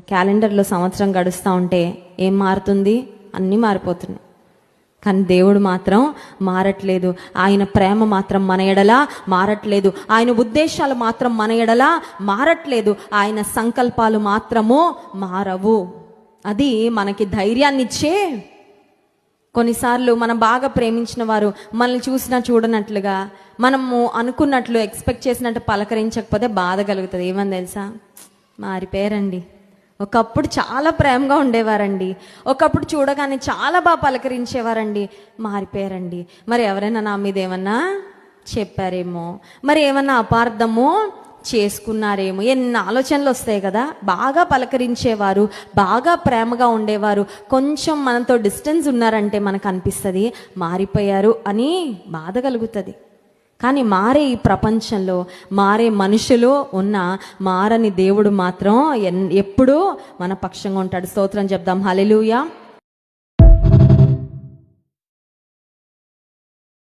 క్యాలెండర్లో సంవత్సరం గడుస్తూ ఉంటే ఏం మారుతుంది? అన్నీ మారిపోతున్నాయి. కానీ దేవుడు మాత్రం మారట్లేదు. ఆయన ప్రేమ మాత్రం మన ఎడల మారట్లేదు. ఆయన ఉద్దేశాలు మాత్రం మన ఎడల మారట్లేదు. ఆయన సంకల్పాలు మాత్రము మారవు. అది మనకి ధైర్యాన్ని ఇచ్చే. కొన్నిసార్లు మనం బాగా ప్రేమించిన వారు మనల్ని చూసినా చూడనట్లుగా, మనము అనుకున్నట్లు ఎక్స్పెక్ట్ చేసినట్టు పలకరించకపోతే బాధ కలుగుతుంది. ఏమని తెలుసా? మారిపోయారండి. ఒకప్పుడు చాలా ప్రేమగా ఉండేవారండి, ఒకప్పుడు చూడగానే చాలా బాగా పలకరించేవారండి, మారిపోయారండి. మరి ఎవరైనా నా మీద ఏమన్నా చెప్పారేమో, మరి ఏమన్నా అపార్థము చేసుకున్నారేమో, ఎన్ని ఆలోచనలు వస్తాయి కదా. బాగా పలకరించేవారు, బాగా ప్రేమగా ఉండేవారు కొంచెం మనతో డిస్టెన్స్ ఉన్నారంటే మనకు అనిపిస్తుంది మారిపోయారు అని బాధ కలుగుతుంది. కానీ మారే ఈ ప్రపంచంలో, మారే మనుషులు ఉన్న మారని దేవుడు మాత్రం ఎప్పుడూ మన పక్షంగా ఉంటాడు. స్తోత్రం చెప్దాం. హల్లెలూయా.